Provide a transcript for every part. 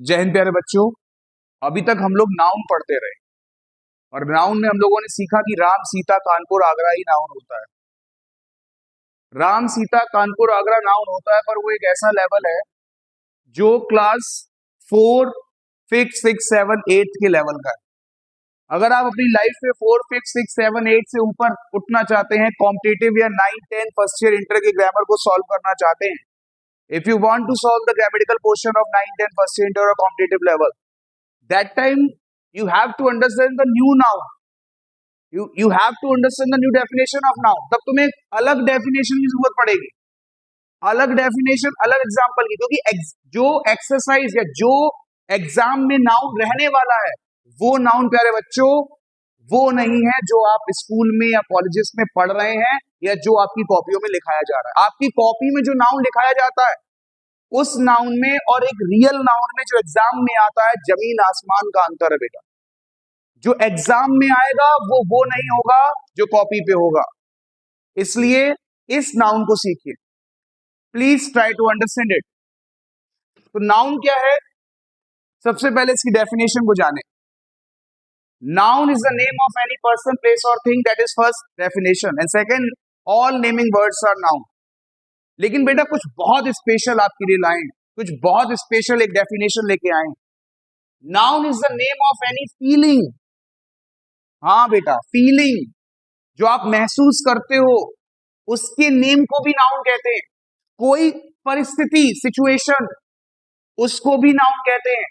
जय हिंद प्यारे बच्चों। अभी तक हम लोग नाउन पढ़ते रहे और नाउन में हम लोगों ने सीखा कि राम सीता कानपुर आगरा ही नाउन होता है। राम सीता कानपुर आगरा नाउन होता है, पर वो एक ऐसा लेवल है जो क्लास 4, 5, 6, 7, 8 के लेवल का है। अगर आप अपनी लाइफ में 4, 5, 6, 7, 8 से ऊपर उठना चाहते हैं, कॉम्पिटिटिव या 9, 10 फर्स्ट ईयर इंटर के ग्रामर को सॉल्व करना चाहते हैं, if you want to solve the grammatical portion of 9, 10 first year inter और competitive level, that time you have to understand the new noun. You have to understand the new definition of noun. तब तुम्हें अलग definition की जरूरत पड़ेगी, अलग definition, अलग example की, क्योंकि जो एक्सरसाइज या जो एग्जाम में नाउन रहने वाला है वो नाउन प्यारे बच्चों वो नहीं है जो आप स्कूल में या कॉलेजेस में पढ़ रहे हैं या जो आपकी कॉपियों में लिखाया जा रहा है। आपकी कॉपी में जो नाउन लिखाया जाता है उस नाउन में और एक रियल नाउन में जो एग्जाम में आता है, जमीन आसमान का अंतर है बेटा। जो एग्जाम में आएगा वो नहीं होगा जो कॉपी पे होगा। इसलिए इस नाउन को सीखिए, please try to understand it. तो नाउन क्या है, सबसे पहले इसकी डेफिनेशन को जाने। Noun is the name of any person, place और thing, that is first definition. And second, all naming words are noun. लेकिन बेटा कुछ बहुत स्पेशल आपके लिए लाए, कुछ बहुत स्पेशल एक डेफिनेशन लेके आए। Noun is the name of any feeling. हाँ बेटा, फीलिंग जो आप महसूस करते हो उसके नेम को भी नाउन कहते हैं। कोई परिस्थिति, सिचुएशन, उसको भी नाउन कहते हैं।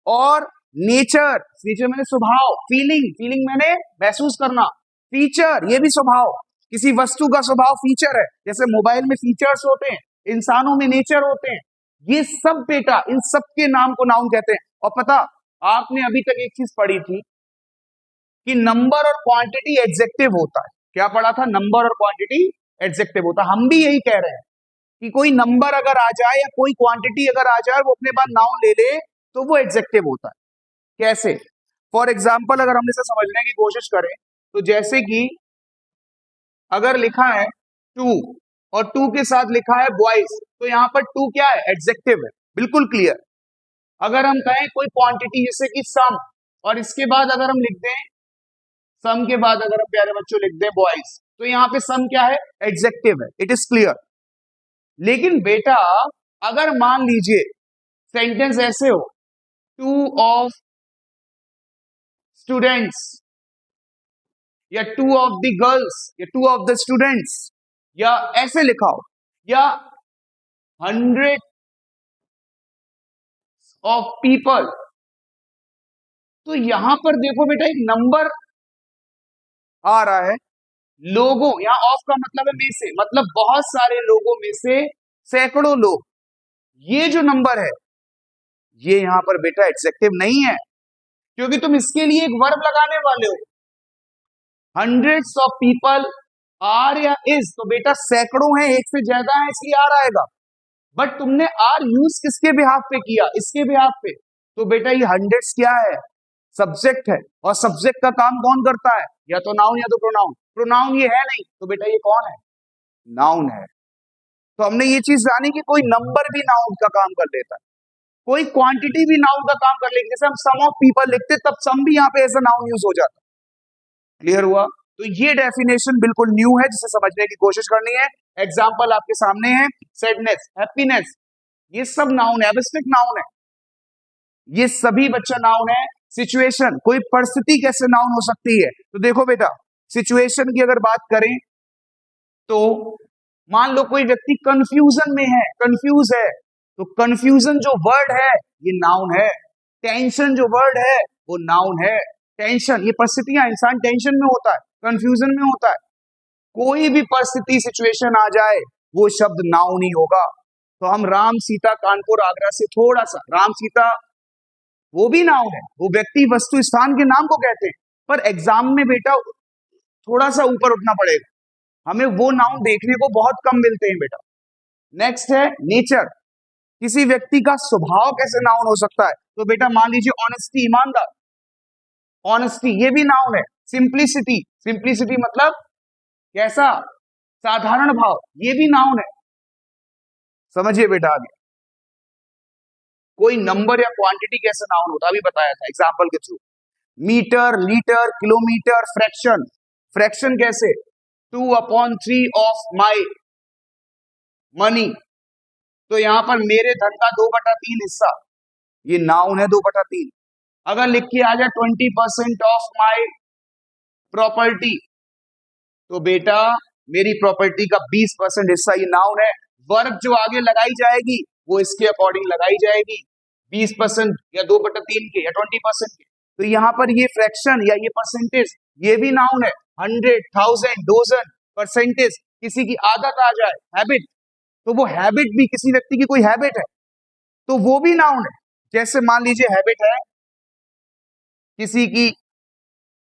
और नेचर, नेचर मैंने स्वभाव, फीलिंग, फीलिंग मैंने महसूस करना, फीचर ये भी स्वभाव, किसी वस्तु का स्वभाव फीचर है। जैसे मोबाइल में फीचर्स होते हैं, इंसानों में नेचर होते हैं। ये सब बेटा, इन सब के नाम को नाउन कहते हैं। और पता, आपने अभी तक एक चीज पढ़ी थी कि नंबर और क्वांटिटी एडजेक्टिव होता है। क्या पढ़ा था? नंबर और क्वांटिटी एडजेक्टिव होता है। हम भी यही कह रहे हैं कि कोई नंबर अगर आ जाए या कोई क्वांटिटी अगर आ जाए वो अपने बाद नाउन ले ले तो वो एडजेक्टिव होता है। कैसे? फॉर एग्जाम्पल अगर हम इसे समझने की कोशिश करें तो जैसे कि अगर लिखा है टू और टू के साथ लिखा है बॉयज, तो यहां पर टू क्या है? एडजेक्टिव है, बिल्कुल क्लियर। अगर हम कहें कोई क्वांटिटी जैसे कि सम, और इसके बाद अगर हम लिख दें सम के बाद अगर हम प्यारे बच्चों लिख दें बॉयज, तो यहां पे सम क्या है? एडजेक्टिव है। It is clear. लेकिन बेटा अगर मान लीजिए सेंटेंस ऐसे हो, टू ऑफ स्टूडेंट्स या टू ऑफ द गर्ल्स या टू ऑफ द स्टूडेंट्स, या ऐसे लिखा हो, या 100 ऑफ पीपल, तो यहां पर देखो बेटा एक नंबर आ रहा है। लोगों, यहां ऑफ का मतलब है में से, मतलब बहुत सारे लोगों में से सैकड़ों लोग। ये जो नंबर है ये यहां पर बेटा एडजेक्टिव नहीं है, क्योंकि तुम इसके लिए एक वर्ब लगाने वाले हो। हंड्रेड्स ऑफ पीपल आर या इज, तो बेटा सैकड़ों है, एक से ज्यादा है, इसलिए आर आएगा। बट तुमने आर यूज किसके बिहाफ पे किया? इसके बिहाफ पे। तो बेटा ये हंड्रेड्स क्या है? सब्जेक्ट है। और सब्जेक्ट का काम कौन करता है? या तो नाउन या तो प्रोनाउन। प्रोनाउन ये है नहीं, तो बेटा ये कौन है? नाउन है। तो हमने ये चीज जानी कि कोई नंबर भी नाउन का काम कर लेता है, कोई क्वांटिटी भी नाउन का काम कर लेगी। जैसे हम सम ऑफ पीपल लिखते तब सम भी यहाँ पे ऐसा नाउन यूज हो जाता। क्लियर हुआ? तो ये डेफिनेशन बिल्कुल न्यू है जिसे समझने की कोशिश करनी है। एग्जाम्पल आपके सामने है, सैडनेस, हैप्पीनेस, ये सब नाउन है, एब्स्ट्रैक्ट नाउन है, ये सभी बच्चा नाउन है। सिचुएशन, कोई परिस्थिति कैसे नाउन हो सकती है? तो देखो बेटा, सिचुएशन की अगर बात करें तो मान लो कोई व्यक्ति कंफ्यूजन में है, कंफ्यूज है, तो कंफ्यूजन जो वर्ड है ये नाउन है। टेंशन जो वर्ड है वो नाउन है। टेंशन, ये परिस्थितियां, इंसान टेंशन में होता है, कंफ्यूजन में होता है। कोई भी परिस्थिति, सिचुएशन आ जाए वो शब्द नाउन ही होगा। तो हम राम सीता कानपुर आगरा से थोड़ा सा, राम सीता वो भी नाउन है, वो व्यक्ति वस्तु स्थान के नाम को कहते हैं, पर एग्जाम में बेटा थोड़ा सा ऊपर उठना पड़ेगा, हमें वो नाउन देखने को बहुत कम मिलते हैं बेटा। नेक्स्ट है नेचर, किसी व्यक्ति का स्वभाव कैसे नाउन हो सकता है? तो बेटा मान लीजिए ऑनेस्टी, ईमानदार, ऑनेस्टी ये भी नाउन है। सिंप्लिसिटी, सिंप्लिसिटी मतलब कैसा? साधारण भाव, ये भी नाउन है। समझिए बेटा आगे। कोई नंबर या क्वांटिटी कैसे नाउन होता है अभी बताया था एग्जांपल के through. Metre, litre, kilometre, fraction. Fraction कैसे? 2/3 ऑफ माई मनी। तो यहां पर मेरे धन का 2/3 हिस्सा, ये नाउन है 2/3। अगर लिख के आ जाए 20% ऑफ माई प्रॉपर्टी, तो बेटा मेरी प्रॉपर्टी का 20% हिस्सा, ये नाउन है। वर्ब जो आगे लगाई जाएगी वो इसके अकॉर्डिंग लगाई जाएगी, 20% या 2/3 के या 20% के। तो यहां पर ये फ्रैक्शन या ये परसेंटेज, ये भी नाउन है। 100, 1000, डोजन, परसेंटेज, किसी की आदत आ जाए, हैबिट, तो वो हैबिट भी किसी व्यक्ति की कोई हैबिट है तो वो भी नाउन है। जैसे मान लीजिए हैबिट है किसी की,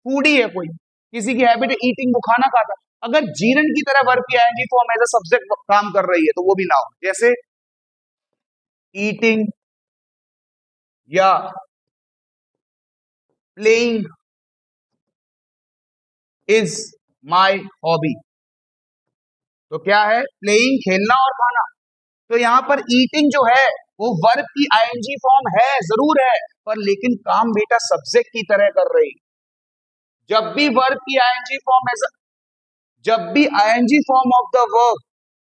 फूडी है कोई, किसी की हैबिट है ईटिंग, वो खाना खाता, अगर जीरन की तरह वर्ब की ING form as a subject काम कर रही है तो वो भी नाउन। जैसे ईटिंग या प्लेइंग इज माई हॉबी। तो क्या है? प्लेइंग, खेलना और खाना। तो यहां पर ईटिंग जो है वो वर्ब की आईएनजी फॉर्म है, जरूर है, पर लेकिन काम बेटा सब्जेक्ट की तरह कर रही। जब भी वर्ब की आईएनजी फॉर्म एज, जब भी ING form of the verb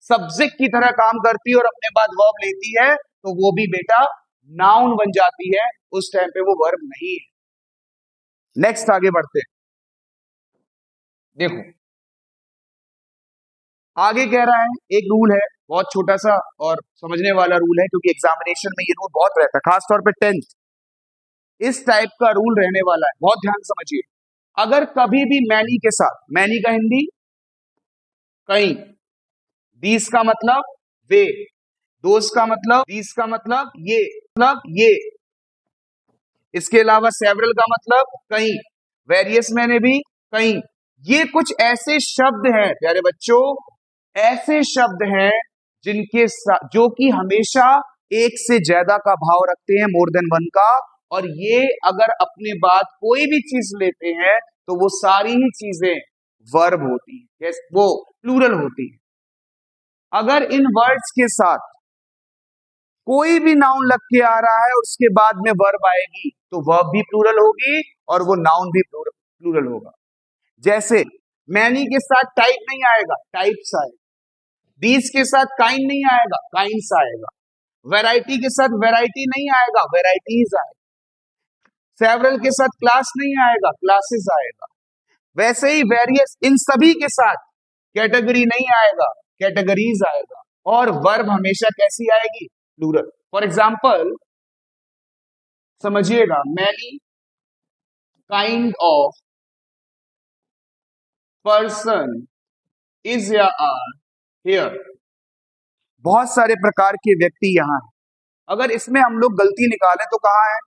subject की तरह काम करती है और अपने बाद वर्ब लेती है तो वो भी बेटा नाउन बन जाती है, उस टाइम पे वो वर्ब नहीं है। नेक्स्ट आगे बढ़ते हैं। देखो आगे कह रहा है, एक रूल है बहुत छोटा सा और समझने वाला रूल है, क्योंकि एग्जामिनेशन में ये रूल बहुत रहता है, खासतौर पे 10th इस टाइप का रूल रहने वाला है, बहुत ध्यान समझिए। अगर कभी भी मैनी के साथ, मैनी का हिंदी कहीं, दीस का मतलब वे, दोस्त का मतलब, दीस का मतलब ये, इसके अलावा सेवरल का मतलब कहीं, वेरियस मैंने भी कहीं, ये कुछ ऐसे शब्द हैं प्यारे बच्चों, ऐसे शब्द हैं जिनके जो कि हमेशा एक से ज्यादा का भाव रखते हैं, मोर देन वन का, और ये अगर अपने बाद कोई भी चीज लेते हैं तो वो सारी ही चीजें वर्ब होती है, वो प्लूरल होती है। अगर इन वर्ड्स के साथ कोई भी नाउन लग के आ रहा है और उसके बाद में वर्ब आएगी तो वर्ब भी प्लूरल होगी और वो नाउन भी प्लूरल होगा। जैसे मैनी के साथ टाइप नहीं आएगा, टाइप्स आएगा। दीस के साथ काइंड नहीं आएगा, काइंड्स आएगा। वैरायटी के साथ वैरायटी नहीं आएगा, वैरायटीज आएगा। सेवरल के साथ क्लास नहीं आएगा, क्लासेस आएगा। वैसे ही वेरियस, इन सभी के साथ कैटेगरी नहीं आएगा, कैटेगरीज आएगा। और वर्ब हमेशा कैसी आएगी? प्लूरल। फॉर एग्जाम्पल समझिएगा, many kind of person is या आर हियर। बहुत सारे प्रकार के व्यक्ति यहां हैं। अगर इसमें हम लोग गलती निकालें तो कहां है?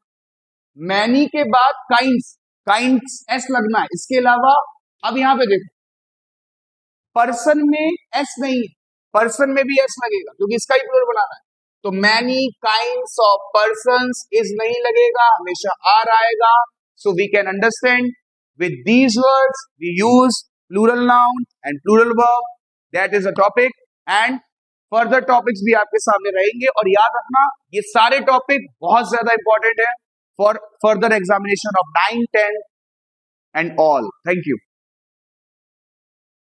मैनी के बाद काइंड्स, काइंड्स एस लगना है, इसके अलावा अब यहां पे देखो पर्सन में एस नहीं है, पर्सन में भी एस लगेगा क्योंकि इसका ही प्लूरल बनाना है। तो many kinds of persons is नहीं लगेगा, हमेशा आर आएगा। So we can understand with these words we use plural noun and plural verb. That is a topic and further topics भी आपके सामने रहेंगे। और याद रखना ये सारे टॉपिक बहुत ज्यादा इंपॉर्टेंट है for further examination of 9, 10 and all. Thank you.